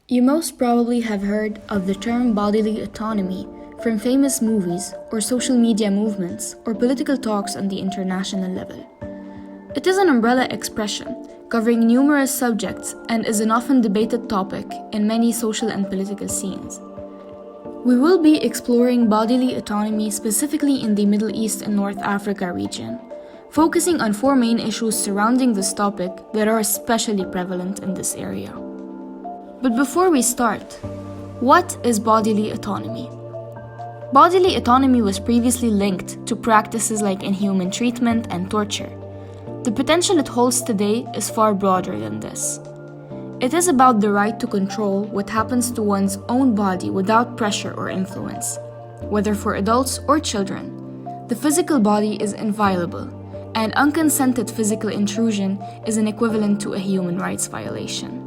You most probably have heard of the term bodily autonomy from famous movies or social media movements or political talks on the international level. It is an umbrella expression covering numerous subjects and is an often debated topic in many social and political scenes. We will be exploring bodily autonomy specifically in the Middle East and North Africa region, focusing on four main issues surrounding this topic that are especially prevalent in this area. But before we start, what is bodily autonomy? Bodily autonomy was previously linked to practices like inhuman treatment and torture. The potential it holds today is far broader than this. It is about the right to control what happens to one's own body without pressure or influence. Whether for adults or children, the physical body is inviolable, and unconsented physical intrusion is an equivalent to a human rights violation.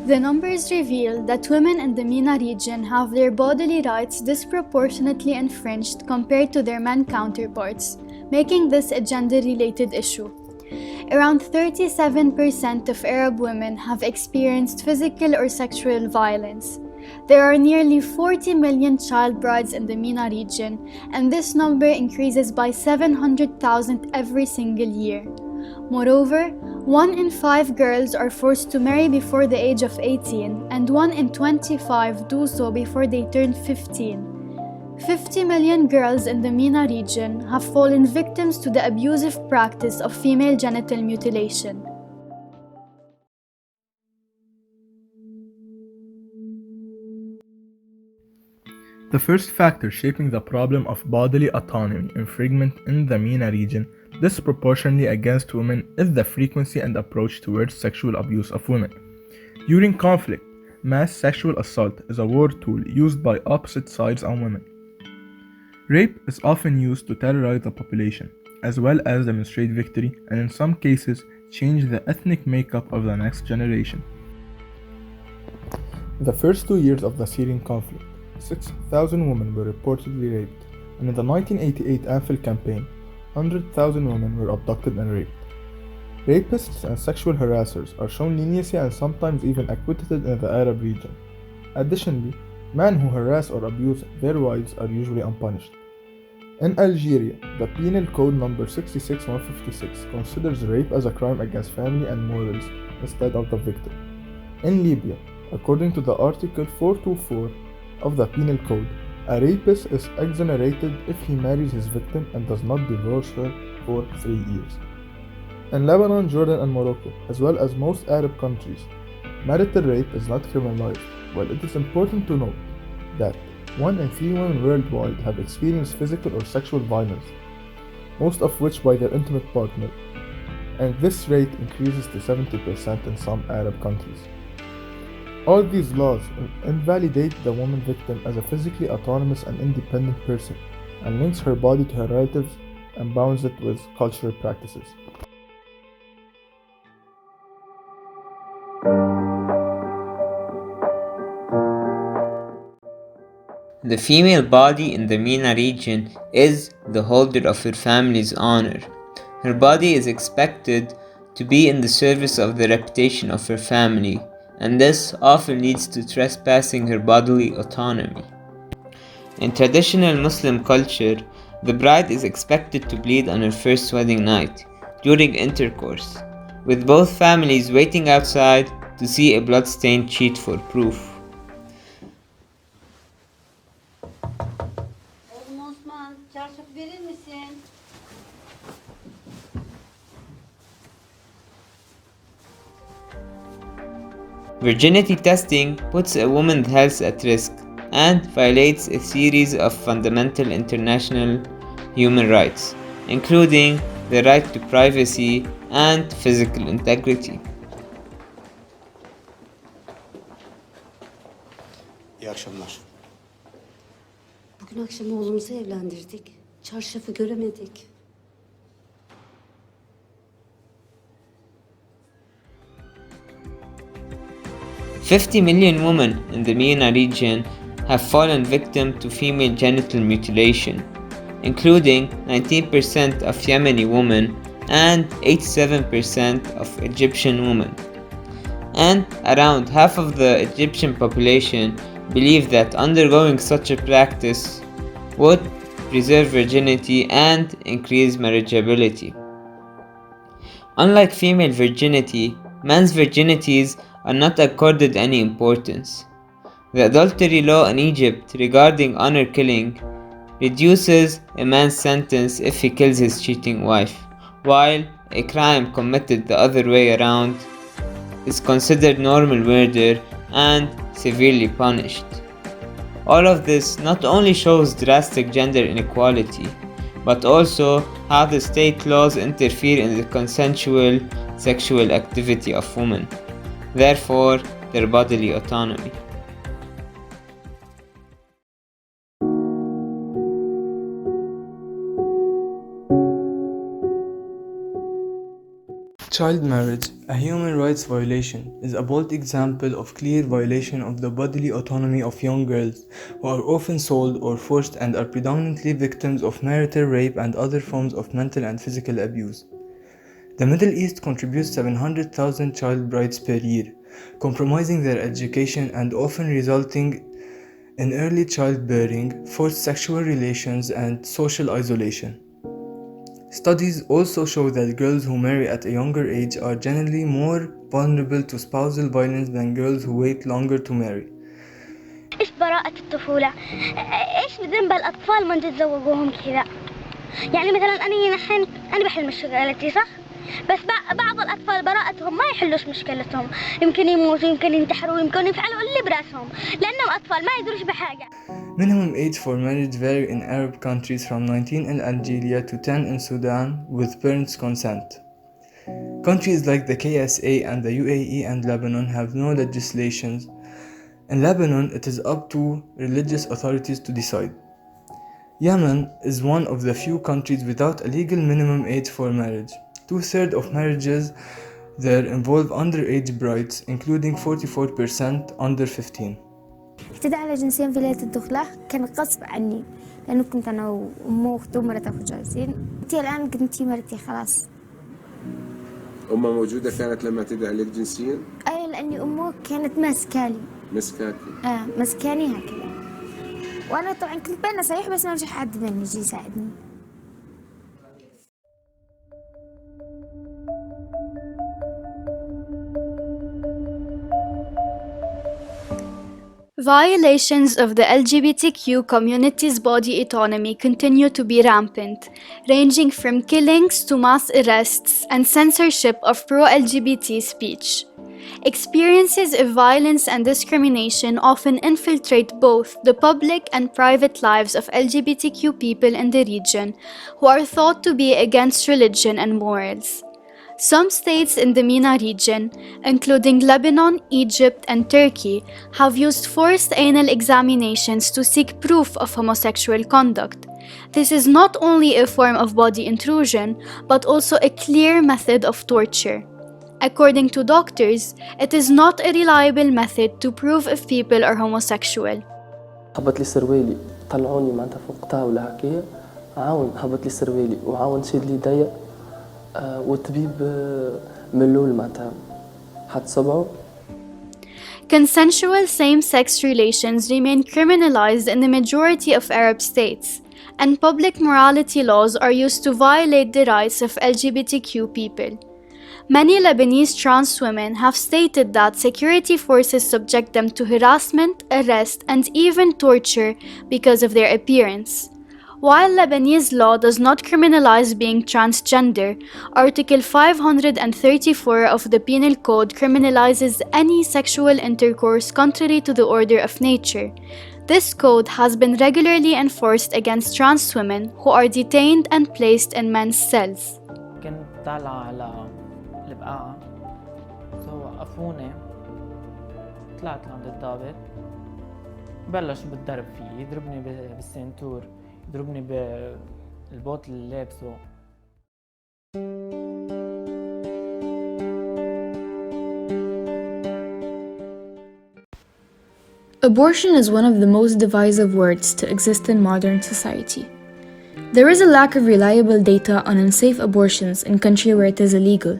The numbers reveal that women in the MENA region have their bodily rights disproportionately infringed compared to their men counterparts, making this a gender-related issue. Around 37% of Arab women have experienced physical or sexual violence. There are nearly 40 million child brides in the MENA region, and this number increases by 700,000 every single year. Moreover, 1 in 5 girls are forced to marry before the age of 18, and 1 in 25 do so before they turn 15. 50 million girls in the MENA region have fallen victims to the abusive practice of female genital mutilation. The first factor shaping the problem of bodily autonomy infringement in the MENA region disproportionately against women is the frequency and approach towards sexual abuse of women. During conflict, mass sexual assault is a war tool used by opposite sides on women. Rape is often used to terrorize the population, as well as demonstrate victory and in some cases change the ethnic makeup of the next generation. In the first 2 years of the Syrian conflict, 6,000 women were reportedly raped, and in the 1988 Anfal campaign, 100,000 women were abducted and raped. Rapists and sexual harassers are shown leniency and sometimes even acquitted in the Arab region. Additionally, men who harass or abuse their wives are usually unpunished. In Algeria, the Penal Code number 66156 considers rape as a crime against family and morals instead of the victim. In Libya, according to the Article 424 of the Penal Code, a rapist is exonerated if he marries his victim and does not divorce her for 3 years. In Lebanon, Jordan, and Morocco, as well as most Arab countries, marital rape is not criminalized, while it is important to note that 1 in 3 women worldwide have experienced physical or sexual violence, most of which by their intimate partner, and this rate increases to 70% in some Arab countries. All these laws invalidate the woman victim as a physically autonomous and independent person, and links her body to her relatives and bounds it with cultural practices. The female body in the MENA region is the holder of her family's honor. Her body is expected to be in the service of the reputation of her family, and this often leads to trespassing her bodily autonomy. In traditional Muslim culture, the bride is expected to bleed on her first wedding night during intercourse, with both families waiting outside to see a blood-stained sheet for proof. Virginity testing puts a woman's health at risk and violates a series of fundamental international human rights, including the right to privacy and physical integrity. İyi akşamlar. Bugün akşam oğlumuzu evlendirdik. Çarşafı göremedik. "50 million women in the MENA region have fallen victim to female genital mutilation, including 19% of Yemeni women and 87% of Egyptian women. and around half of the Egyptian population believe that undergoing such a practice would preserve virginity and increase marriageability. Unlike female virginity, men's virginities are not accorded any importance. The adultery law in Egypt regarding honor killing reduces a man's sentence if he kills his cheating wife, while a crime committed the other way around is considered normal murder and severely punished. All of this not only shows drastic gender inequality, but also how the state laws interfere in the consensual sexual activity of women, therefore their bodily autonomy. Child marriage, a human rights violation, is a bold example of clear violation of the bodily autonomy of young girls who are often sold or forced and are predominantly victims of marital rape and other forms of mental and physical abuse. The Middle East contributes 700,000 child brides per year, compromising their education and often resulting in early childbearing, forced sexual relations, and social isolation. Studies also show that girls who marry at a younger age are generally more vulnerable to spousal violence than girls who wait longer to marry. إيش براءة الطفولة؟ إيش ذنب الأطفال من تتزوجوهم كذا؟ يعني مثلا أنا بحل مشكلتي صح؟ بس بعض الأطفال براءتهم ما يحلوش مشكلتهم، يمكن يموتوا، يمكن ينتحروا، يمكن يفعلوا اللي براسهم، لأنهم أطفال ما يدروش بحاجة. Minimum age for marriage vary in Arab countries from 19 in Algeria to 10 in Sudan with parents' consent. Countries like the KSA and the UAE and Lebanon have no legislations. In Lebanon, it is up to religious authorities to decide. Yemen is one of the few countries without a legal minimum age for marriage. 2/3 of marriages there involve underage brides, including 44% under 15. اعتدى على جنسيا في ليلة الدخلة كان غصب عني لأنه كنت أنا وأمه وأخته ومرته جالسين. أنتي الآن قدمتي مرتي خلاص. أمها موجودة كانت لما اعتدى عليك جنسيا؟ أي لأني أمه كانت ماسكالي. مسكاكي؟ مسكاني هكذا. وأنا طبعا كنت بين صحيح بس ما في حد مني يجي يساعدني. Violations of the LGBTQ community's body autonomy continue to be rampant, ranging from killings to mass arrests and censorship of pro-LGBT speech. Experiences of violence and discrimination often infiltrate both the public and private lives of LGBTQ people in the region who are thought to be against religion and morals. Some states in the MENA region, including Lebanon, Egypt, and Turkey, have used forced anal examinations to seek proof of homosexual conduct. This is not only a form of body intrusion, but also a clear method of torture. According to doctors, it is not a reliable method to prove if people are homosexual. هبط لي سروالي طلعوني معناتها فوق طاولة هكايا عاون هبط لي سروالي وعاون شد لي ضيق والطبيب ملول معناتها حط صبعه. Consensual same-sex relations remain criminalized in the majority of Arab states, and public morality laws are used to violate the rights of LGBTQ people. Many Lebanese trans women have stated that security forces subject them to harassment, arrest, and even torture because of their appearance. While Lebanese law does not criminalize being transgender, Article 534 of the Penal Code criminalizes any sexual intercourse contrary to the order of nature. This code has been regularly enforced against trans women who are detained and placed in men's cells. كنت طالعة على البقاعة وقفوني طلعت لعند الضابط بلش بالضرب فيه يضربني بالسنتور يضربني بالبوت اللي لابسه. Abortion is one of the most divisive words to exist in modern society. There is a lack of reliable data on unsafe abortions in countries where it is illegal,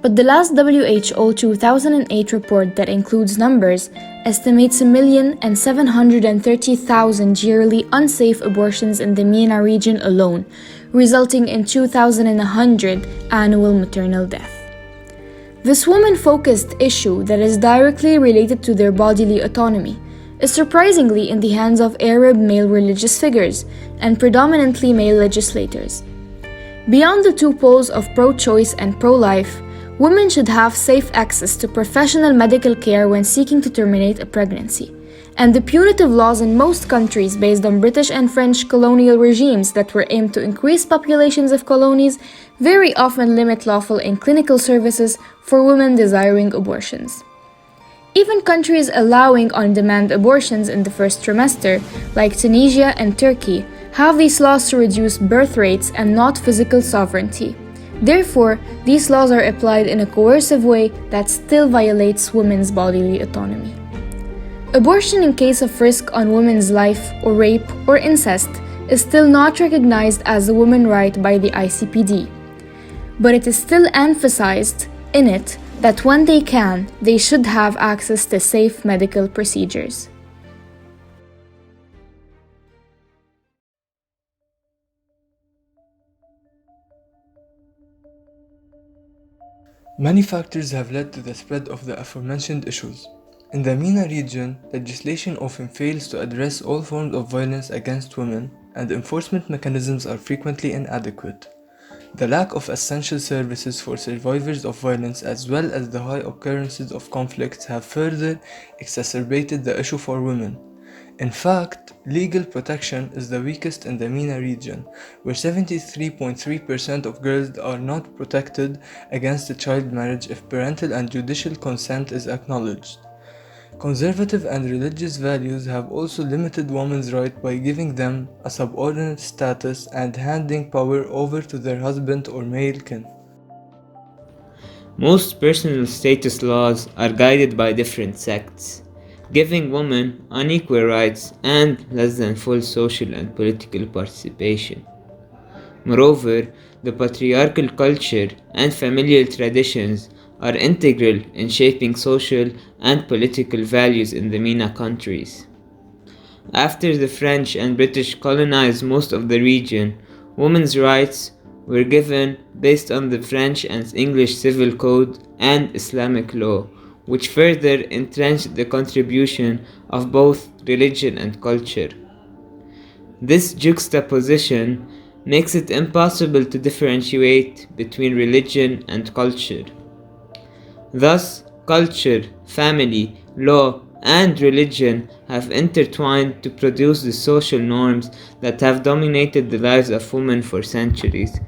But the last WHO 2008 report that includes numbers estimates 1,730,000 yearly unsafe abortions in the MENA region alone, resulting in 2,100 annual maternal deaths. This woman-focused issue that is directly related to their bodily autonomy is surprisingly in the hands of Arab male religious figures and predominantly male legislators. Beyond the two poles of pro-choice and pro-life, women should have safe access to professional medical care when seeking to terminate a pregnancy. And the punitive laws in most countries based on British and French colonial regimes that were aimed to increase populations of colonies very often limit lawful and clinical services for women desiring abortions. Even countries allowing on-demand abortions in the first trimester, like Tunisia and Turkey, have these laws to reduce birth rates and not physical sovereignty. Therefore, these laws are applied in a coercive way that still violates women's bodily autonomy. Abortion in case of risk on women's life or rape or incest is still not recognized as a woman right by the ICPD. But it is still emphasized in it that when they can, they should have access to safe medical procedures. Many factors have led to the spread of the aforementioned issues. In the MENA region, legislation often fails to address all forms of violence against women, and enforcement mechanisms are frequently inadequate. The lack of essential services for survivors of violence as well as the high occurrences of conflicts have further exacerbated the issue for women. In fact, legal protection is the weakest in the MENA region, where 73.3% of girls are not protected against child marriage if parental and judicial consent is acknowledged. Conservative and religious values have also limited women's rights by giving them a subordinate status and handing power over to their husband or male kin. Most personal status laws are guided by different sects, giving women unequal rights and less than full social and political participation. Moreover, the patriarchal culture and familial traditions are integral in shaping social and political values in the MENA countries. After the French and British colonized most of the region, women's rights were given based on the French and English civil code and Islamic law, which further entrenched the contribution of both religion and culture. This juxtaposition makes it impossible to differentiate between religion and culture. Thus, culture, family, law, and religion have intertwined to produce the social norms that have dominated the lives of women for centuries.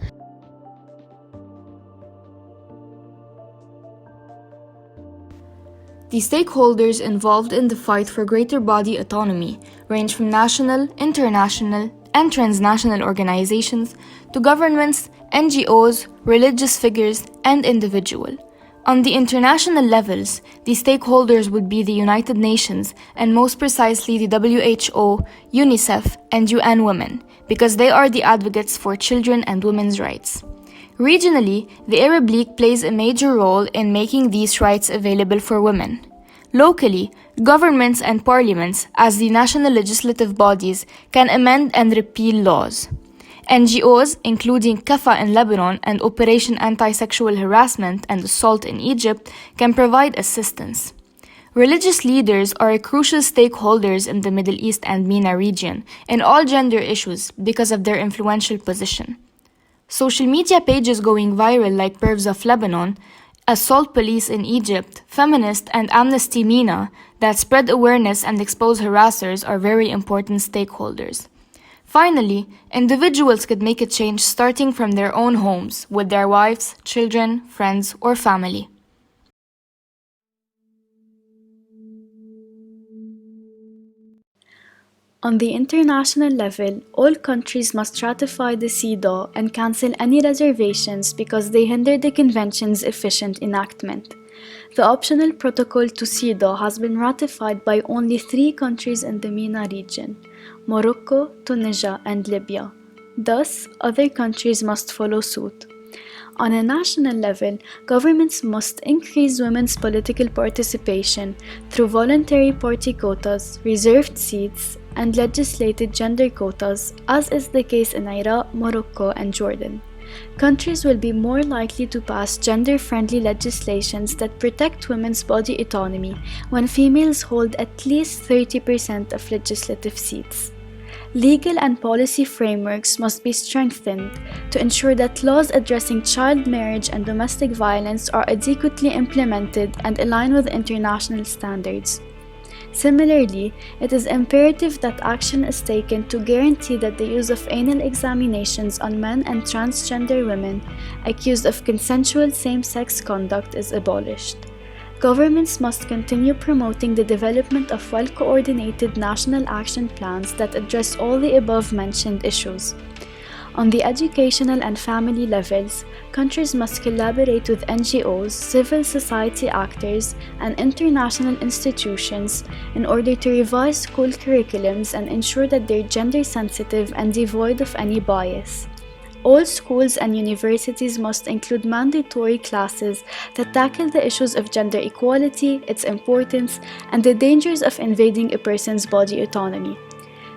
The stakeholders involved in the fight for greater body autonomy range from national, international, and transnational organizations to governments, NGOs, religious figures, and individuals. On the international levels, the stakeholders would be the United Nations and most precisely the WHO, UNICEF, and UN Women, because they are the advocates for children and women's rights. Regionally, the Arab League plays a major role in making these rights available for women. Locally, governments and parliaments, as the national legislative bodies, can amend and repeal laws. NGOs, including Kafa in Lebanon and Operation Anti-Sexual Harassment and Assault in Egypt, can provide assistance. Religious leaders are crucial stakeholders in the Middle East and MENA region in all gender issues because of their influential position. Social media pages going viral like Pervs of Lebanon, Assault Police in Egypt, Feminist, and Amnesty MENA that spread awareness and expose harassers are very important stakeholders. Finally, individuals could make a change starting from their own homes, with their wives, children, friends, or family. On the international level, all countries must ratify the CEDAW and cancel any reservations because they hinder the convention's efficient enactment. The optional protocol to CEDAW has been ratified by only 3 countries in the MENA region: Morocco, Tunisia, and Libya. Thus, other countries must follow suit. On a national level, governments must increase women's political participation through voluntary party quotas, reserved seats, and legislated gender quotas, as is the case in Iraq, Morocco, and Jordan. Countries will be more likely to pass gender-friendly legislations that protect women's body autonomy when females hold at least 30% of legislative seats. Legal and policy frameworks must be strengthened to ensure that laws addressing child marriage and domestic violence are adequately implemented and align with international standards. Similarly, it is imperative that action is taken to guarantee that the use of anal examinations on men and transgender women accused of consensual same-sex conduct is abolished. Governments must continue promoting the development of well-coordinated national action plans that address all the above-mentioned issues. On the educational and family levels, countries must collaborate with NGOs, civil society actors, and international institutions in order to revise school curriculums and ensure that they're gender-sensitive and devoid of any bias. All schools and universities must include mandatory classes that tackle the issues of gender equality, its importance, and the dangers of invading a person's body autonomy.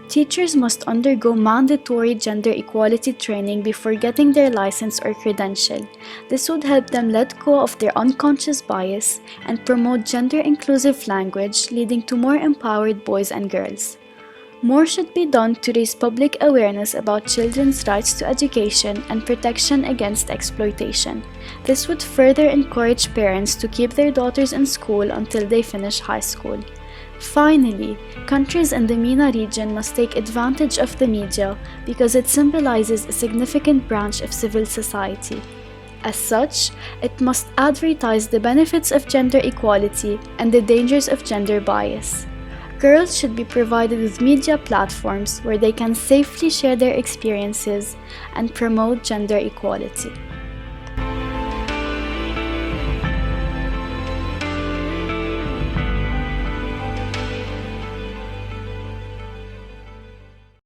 Teachers must undergo mandatory gender equality training before getting their license or credential. This would help them let go of their unconscious bias and promote gender-inclusive language, leading to more empowered boys and girls. More should be done to raise public awareness about children's rights to education and protection against exploitation. This would further encourage parents to keep their daughters in school until they finish high school. Finally, countries in the MENA region must take advantage of the media because it symbolizes a significant branch of civil society. As such, it must advertise the benefits of gender equality and the dangers of gender bias. Girls should be provided with media platforms where they can safely share their experiences and promote gender equality.